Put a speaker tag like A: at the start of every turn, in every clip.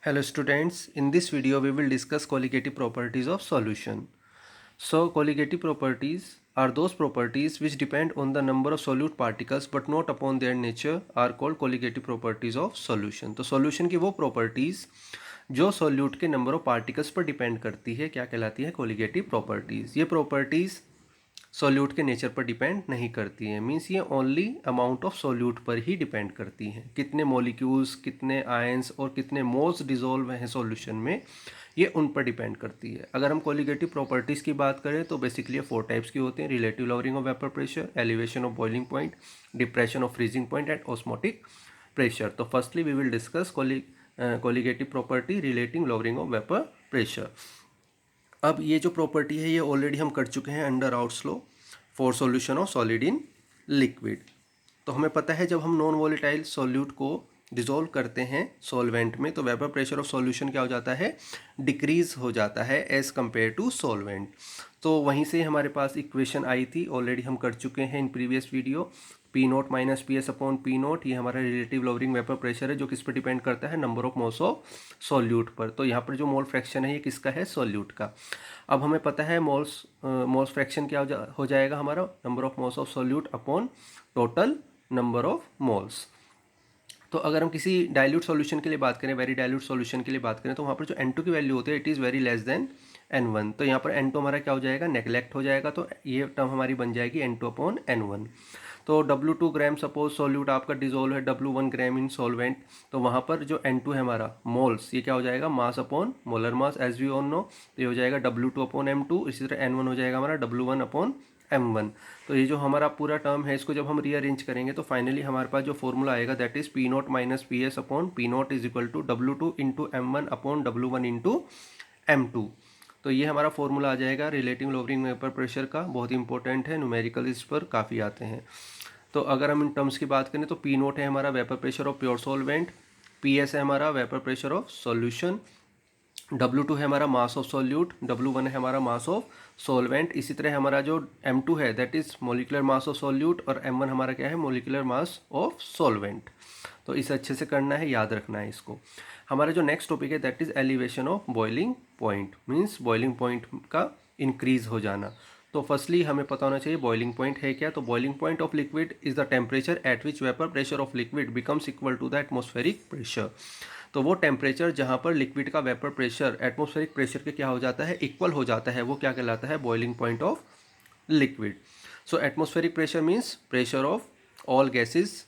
A: Hello students, in this video we will discuss colligative properties of solution. So colligative properties are those properties which depend on the number of solute particles but not upon their nature are called colligative properties of solution. तो solution की वो properties जो solute के number of particles पर depend करती है क्या कहलाती है colligative properties. ये properties सॉल्यूट के नेचर पर डिपेंड नहीं करती है, मीन्स ये ओनली अमाउंट ऑफ सॉल्यूट पर ही डिपेंड करती हैं. कितने मॉलिक्यूल्स, कितने आयंस और कितने मोल्स डिजोल्व हैं सॉल्यूशन में, ये उन पर डिपेंड करती है. अगर हम कोलिगेटिव प्रॉपर्टीज़ की बात करें तो बेसिकली 4 टाइप्स की होती हैं: relative lowering of vapour pressure, elevation of boiling point, depression of freezing point and osmotic pressure. तो firstly we will discuss colligative property relating lowering of vapour pressure. अब ये जो प्रॉपर्टी है ये ऑलरेडी हम कर चुके हैं under routes law for solution of solid in liquid. तो हमें पता है जब हम नॉन वोलेटाइल सॉल्यूट को डिसॉल्व करते हैं सॉल्वेंट में तो वेपर प्रेशर ऑफ सॉल्यूशन क्या हो जाता है, डिक्रीज हो जाता है एज कंपेयर टू सॉल्वेंट. तो वहीं से हमारे पास इक्वेशन आई थी, ऑलरेडी हम कर चुके हैं in previous video. P naught minus P S upon P note, ये हमारा रिलेटिव लॉवरिंग वेपर प्रेशर है जो किस पर डिपेंड करता है, number of moles of solute पर. तो यहाँ पर जो मोल फ्रैक्शन है ये किसका है, सॉल्यूट का. अब हमें पता है मोल्स फ्रैक्शन क्या हो जाएगा हमारा, number of moles of solute upon total number of moles. तो अगर हम किसी डाइल्यूट सॉल्यूशन के लिए बात करें, वेरी डाइल्यूट सॉल्यूशन के लिए बात करें, तो वहाँ पर जो N2 की वैल्यू होती है it is very less than N1. तो यहाँ पर N2 हमारा क्या हो जाएगा, नेगलेक्ट हो जाएगा. तो ये टर्म हमारी बन जाएगी N2 अपॉन N1. तो W2 ग्राम सपोज सॉल्यूट आपका डिजोल्व है W1 ग्राम इन सॉल्वेंट, तो वहाँ पर जो N2 है हमारा मोल्स, ये क्या हो जाएगा, mass upon molar mass as we all know. तो ये हो जाएगा W2 अपॉन M2. इसी तरह N1 हो जाएगा हमारा W1 अपॉन M1. तो ये जो हमारा पूरा टर्म है इसको जब हम रीअरेंज करेंगे तो फाइनली हमारे पास जो फॉर्मूला आएगा that is P naught minus P S upon P naught is equal to W2 into M1 upon W1 into M2. तो ये हमारा फॉर्मूला आ जाएगा रिलेटिव लॉवरिंग वेपर प्रेशर का. बहुत इंपॉर्टेंट है, न्यूमेरिकल इस पर काफ़ी आते हैं. तो अगर हम इन टर्म्स की बात करें तो पी नोट है हमारा vapour pressure of pure solvent, P S है हमारा vapour pressure of solution, W2 है हमारा मास ऑफ सॉल्यूट, W1 है हमारा मास ऑफ सॉल्वेंट. इसी तरह हमारा जो M2 है that is molecular mass of solute और M1 हमारा क्या है, मोलिकुलर मास ऑफ सॉल्वेंट. तो इसे अच्छे से करना है, याद रखना है इसको. हमारा जो नेक्स्ट टॉपिक है that is elevation of boiling point, means boiling point का इंक्रीज हो जाना. तो फर्स्टली हमें पता होना चाहिए बॉइलिंग पॉइंट है क्या. तो boiling point of liquid is the temperature at which vapour pressure of liquid becomes equal to the atmospheric pressure. तो वो टेम्परेचर जहाँ पर लिक्विड का वेपर प्रेशर एटमॉस्फेरिक प्रेशर के क्या हो जाता है, इक्वल हो जाता है, वो क्या कहलाता है, boiling point of liquid. So atmospheric pressure means pressure of all gases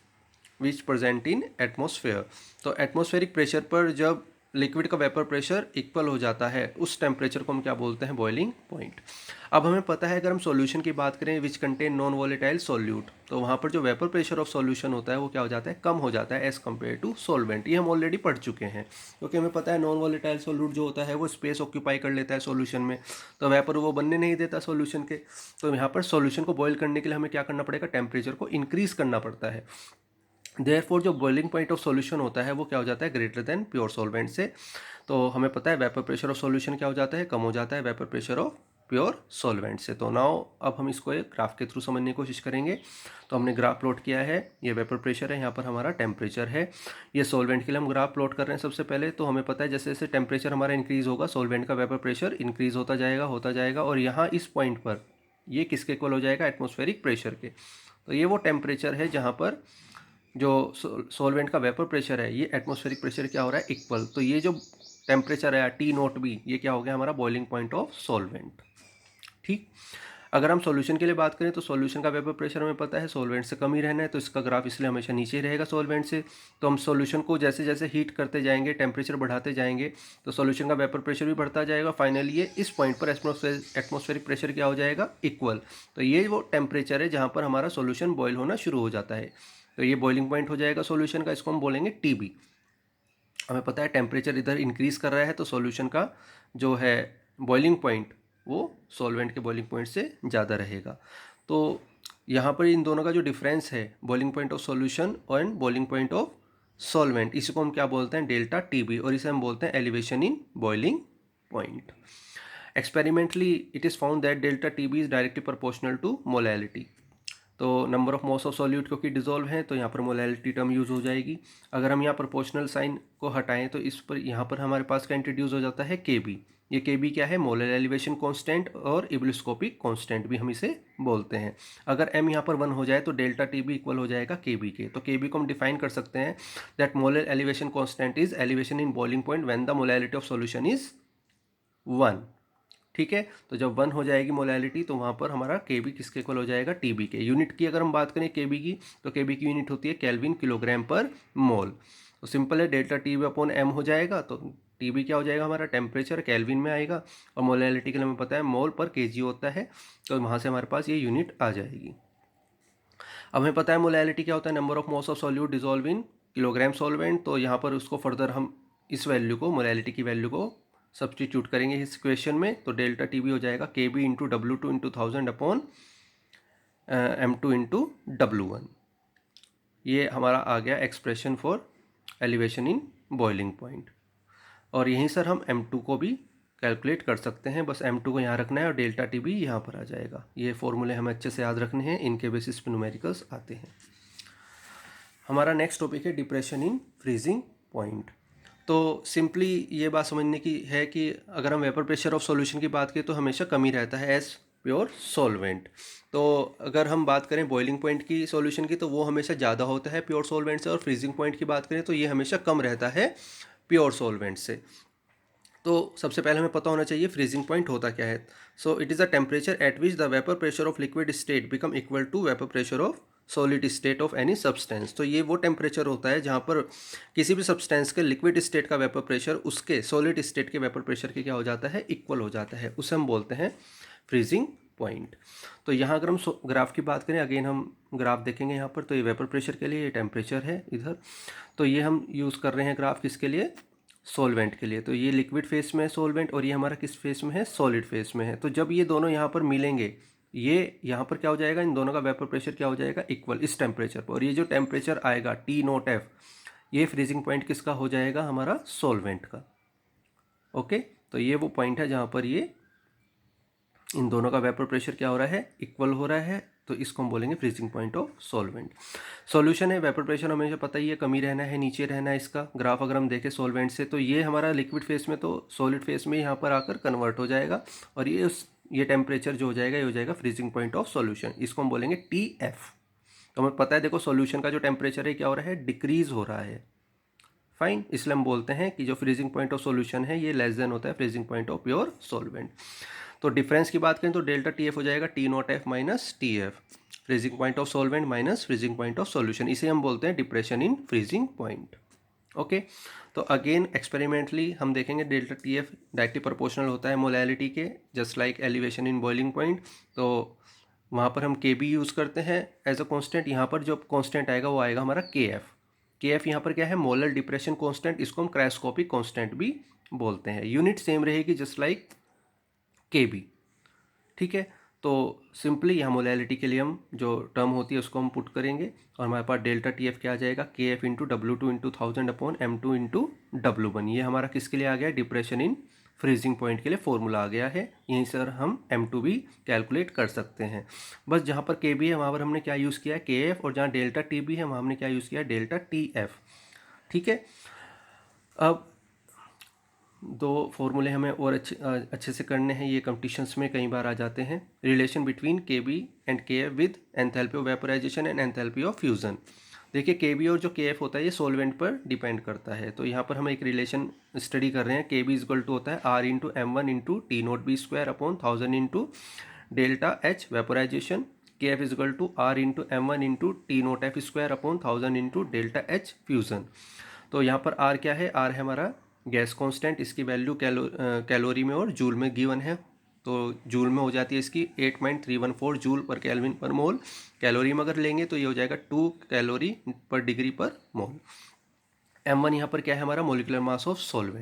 A: which present in atmosphere. तो एटमॉस्फेरिक प्रेशर पर जब लिक्विड का वेपर प्रेशर इक्वल हो जाता है उस टेम्परेचर को हम क्या बोलते हैं, बॉइलिंग पॉइंट. अब हमें पता है अगर हम सॉल्यूशन की बात करें which contain non volatile solute, तो वहाँ पर जो वेपर प्रेशर ऑफ सॉल्यूशन होता है वो क्या हो जाता है, कम हो जाता है एज कम्पेयर टू सॉल्वेंट. ये हम ऑलरेडी पढ़ चुके हैं, क्योंकि हमें पता है नॉन वोलेटाइल सॉल्यूट जो होता है वो स्पेस ऑक्यूपाई कर लेता है सॉल्यूशन में, तो वेपर वो बनने नहीं देता सॉल्यूशन के. तो यहाँ पर सॉल्यूशन को बॉयल करने के लिए हमें क्या करना पड़ेगा, टेम्परेचर को इंक्रीज करना पड़ता है. देयरफॉर जो बॉइलिंग पॉइंट ऑफ सॉल्यूशन होता है वो क्या हो जाता है, ग्रेटर देन प्योर सॉल्वेंट से. तो हमें पता है वेपर प्रेशर ऑफ सॉल्यूशन क्या हो जाता है, कम हो जाता है vapour pressure of pure solvent से. तो नाउ अब हम इसको एक ग्राफ के थ्रू समझने की कोशिश करेंगे. तो हमने ग्राफ प्लॉट किया है, ये वेपर प्रेशर है, यहाँ पर हमारा टेम्परेचर है. ये सॉल्वेंट के लिए हम ग्राफ प्लॉट कर रहे हैं सबसे पहले. तो हमें पता है जैसे जैसे टेम्परेचर हमारा इंक्रीज होगा सॉल्वेंट का वेपर प्रेशर इंक्रीज होता जाएगा और यहाँ इस पॉइंट पर ये किसके इक्वल हो जाएगा, एटमॉस्फेरिक प्रेशर के. तो ये वो टेम्परेचर है जहाँ पर जो सॉल्वेंट का वेपर प्रेशर है ये एटमॉस्फेरिक प्रेशर क्या हो रहा है, इक्वल. तो ये जो टेम्परेचर है टी नोट बी, ये क्या हो गया हमारा बॉइलिंग पॉइंट ऑफ सॉल्वेंट. ठीक. अगर हम सॉल्यूशन के लिए बात करें तो सॉल्यूशन का वेपर प्रेशर हमें पता है सॉल्वेंट से कम ही रहना है, तो इसका ग्राफ इसलिए हमेशा नीचे ही रहेगा सॉल्वेंट से. तो हम सॉल्यूशन को जैसे जैसे हीट करते जाएंगे, टेम्परेचर बढ़ाते जाएंगे, तो सॉल्यूशन का वेपर प्रेशर भी बढ़ता जाएगा. फाइनली ये इस पॉइंट पर एटमॉस्फेरिक प्रेशर क्या हो जाएगा, इक्वल. तो ये वो टेम्परेचर है जहाँ पर हमारा सॉल्यूशन बॉयल होना शुरू हो जाता है. तो ये बॉइलिंग पॉइंट हो जाएगा सॉल्यूशन का, इसको हम बोलेंगे टीबी. हमें पता है टेम्परेचर इधर इंक्रीज कर रहा है तो सॉल्यूशन का जो है बॉइलिंग पॉइंट वो सॉल्वेंट के बॉइलिंग पॉइंट से ज़्यादा रहेगा. तो यहाँ पर इन दोनों का जो डिफरेंस है बॉइलिंग पॉइंट ऑफ सॉल्यूशन और बॉइलिंग पॉइंट ऑफ सॉल्वेंट, इसी को हम क्या बोलते हैं, डेल्टा टीबी, और इसे हम बोलते हैं elevation in boiling point. Experimentally it is found that delta TB is directly proportional to molality. तो number of moles of solute क्योंकि डिजोल्व है तो यहाँ पर मोलैलिटी टर्म यूज़ हो जाएगी। अगर हम यहाँ प्रोपोर्शनल साइन को हटाएं तो इस पर यहाँ पर हमारे पास क्या इंट्रोड्यूस हो जाता है Kb। ये Kb क्या है, मोलर एलिवेशन कांस्टेंट और इब्लिस्कोपिक कांस्टेंट भी हम इसे बोलते हैं। अगर m यहाँ पर 1 हो जाए तो डेल्टा टी भी इक्वल हो जाएगा Kb के। तो Kb को हम डिफाइन कर सकते हैं that molar elevation constant is elevation in boiling point when the molality of solution is 1। ठीक है, तो जब 1 हो जाएगी मोलैलिटी तो वहाँ पर हमारा Kb किसके इक्वल हो जाएगा, Tb के। यूनिट की अगर हम बात करें Kb की तो Kb की यूनिट होती है केल्विन किलोग्राम पर मोल। तो सिंपल है, डेल्टा Tb अपॉन m हो जाएगा। तो Tb क्या हो जाएगा हमारा, टेम्परेचर केल्विन में आएगा और मोलैलिटी के लिए हमें पता है मोल पर kg होता है, तो वहाँ से हमारे पास ये यूनिट आ जाएगी। अब हमें पता है मोलैलिटी क्या होता है, number of moles of solute dissolve in kilogram solvent. तो यहाँ पर उसको फर्दर हम इस वैल्यू को, मोलैलिटी की वैल्यू को सब्सटीट्यूट करेंगे इस इक्वेशन में। तो डेल्टा Tb हो जाएगा Kb into W2 into 1000 upon M2 into W1। ये हमारा आ गया expression for elevation in boiling point. और यहीं सर हम M2 को भी कैलकुलेट कर सकते हैं, बस M2 को यहाँ रखना है और डेल्टा Tb यहाँ पर आ जाएगा। ये फॉर्मूले हमें अच्छे से याद रखने हैं, इनके बेसिस पे न्यूमेरिकल्स आते हैं। हमारा नेक्स्ट टॉपिक है डिप्रेशन इन फ्रीजिंग पॉइंट। तो सिंपली ये बात समझने की है कि अगर हम वेपर प्रेशर ऑफ सॉल्यूशन की बात करें तो हमेशा कम ही रहता है एज प्योर सॉल्वेंट। तो अगर हम बात करें बॉइलिंग पॉइंट की सॉल्यूशन की तो वो हमेशा ज़्यादा होता है प्योर सॉल्वेंट से, और फ्रीजिंग पॉइंट की बात करें तो ये हमेशा कम रहता है प्योर सॉल्वेंट से। तो सबसे पहले हमें पता होना चाहिए फ्रीजिंग पॉइंट होता क्या है। So it is a temperature at which the vapour pressure of liquid state become equal to vapour pressure of solid state of any substance. तो ये वो टेम्परेचर होता है जहाँ पर किसी भी सब्सटेंस के लिक्विड स्टेट का वेपर प्रेशर उसके सॉलिड स्टेट के वेपर प्रेशर के क्या हो जाता है, इक्वल हो जाता है। उसे हम बोलते हैं फ्रीजिंग पॉइंट। तो यहाँ अगर हम ग्राफ की बात करें, अगेन हम ग्राफ देखेंगे यहाँ पर, तो ये वेपर प्रेशर के लिए, ये टेम्परेचर है इधर। तो ये हम यूज़ कर रहे हैं ग्राफ किसके लिए, सॉल्वेंट के लिए। तो ये लिक्विड फेस में है सॉल्वेंट और ये हमारा किस फेस में है, सॉलिड फेस में है। तो जब ये दोनों यहाँ पर मिलेंगे, ये यहाँ पर क्या हो जाएगा, इन दोनों का वेपर प्रेशर क्या हो जाएगा, इक्वल इस टेम्परेचर पर। और ये जो टेम्परेचर आएगा T0F, ये फ्रीजिंग पॉइंट किसका हो जाएगा, हमारा सॉल्वेंट का। ओके, तो ये वो पॉइंट है जहाँ पर ये इन दोनों का वेपर प्रेशर क्या हो रहा है, इक्वल हो रहा है। तो इसको हम बोलेंगे freezing point of solvent. Solution है, वेपर प्रेशर हमेशा पता ही है कम ही रहना है, नीचे रहना है इसका। ग्राफ अगर हम देखें सॉल्वेंट से तो ये हमारा लिक्विड फेस में तो सॉलिड फेस में यहाँ पर आकर कन्वर्ट हो जाएगा, और ये टेम्परेचर जो हो जाएगा ये हो जाएगा फ्रीजिंग पॉइंट ऑफ सॉल्यूशन। इसको हम बोलेंगे TF। तो हमें पता है, देखो सॉल्यूशन का जो टेम्परेचर है क्या हो रहा है, डिक्रीज हो रहा है। फाइन, इसलिए हम बोलते हैं कि जो फ्रीजिंग पॉइंट ऑफ सॉल्यूशन है ये लेस देन होता है freezing point of pure solvent. तो डिफरेंस की बात करें तो डेल्टा TF हो जाएगा T0F minus TF, freezing point of solvent minus freezing point of solution. इसे हम बोलते हैं depression in freezing point. Okay, तो अगेन एक्सपेरिमेंटली हम देखेंगे डेल्टा TF डायरेक्टली प्रोपोर्शनल होता है मोलैलिटी के, just like elevation in boiling point. तो वहाँ पर हम Kb यूज़ करते हैं एज अ कॉन्स्टेंट। यहाँ पर जो कॉन्स्टेंट आएगा वो आएगा हमारा KF यहाँ पर क्या है, मोलर डिप्रेशन कॉन्स्टेंट। इसको हम क्रायोस्कोपिक कॉन्स्टेंट भी बोलते हैं। यूनिट सेम रहेगी जस्ट लाइक Kb। ठीक है, तो सिंपली यहाँ मोलैलिटी के लिए हम जो टर्म होती है उसको हम पुट करेंगे और हमारे पास डेल्टा TF क्या आ जाएगा, KF into W2 into 1000 upon M2 into W1। ये हमारा किसके लिए आ गया, डिप्रेशन इन फ्रीजिंग पॉइंट के लिए फॉर्मूला आ गया है। यहीं से हम M2 भी कैलकुलेट कर सकते हैं। बस जहाँ पर Kb है वहाँ पर हमने क्या यूज़ किया है, KF, और जहाँ डेल्टा TB है वहाँ हमने क्या यूज़ किया है, डेल्टा TF। ठीक है, अब दो फॉर्मूले हमें और अच्छे से करने हैं, ये कंपटीशंस में कई बार आ जाते हैं। Relation between Kb and KF with enthalpy of vaporisation and enthalpy of fusion. देखिए Kb और जो KF होता है ये सॉल्वेंट पर डिपेंड करता है। तो यहाँ पर हम एक रिलेशन स्टडी कर रहे हैं। Kb इक्वल टू होता है R into M1 into T0B square upon 1000 into delta H vaporisation. KF equal to R into M1 into T0F square upon 1000 into delta H fusion. तो यहाँ पर R क्या है, R है हमारा गैस कांस्टेंट, इसकी वैल्यू कैलोरी में और जूल में गिवन है। तो जूल में हो जाती है इसकी 8.314 जूल पर केल्विन पर मोल। कैलोरी में अगर लेंगे तो ये हो जाएगा 2 कैलोरी पर डिग्री पर मोल। M1 यहाँ पर क्या है, हमारा मोलिकुलर मास ऑफ सॉल्वेंट।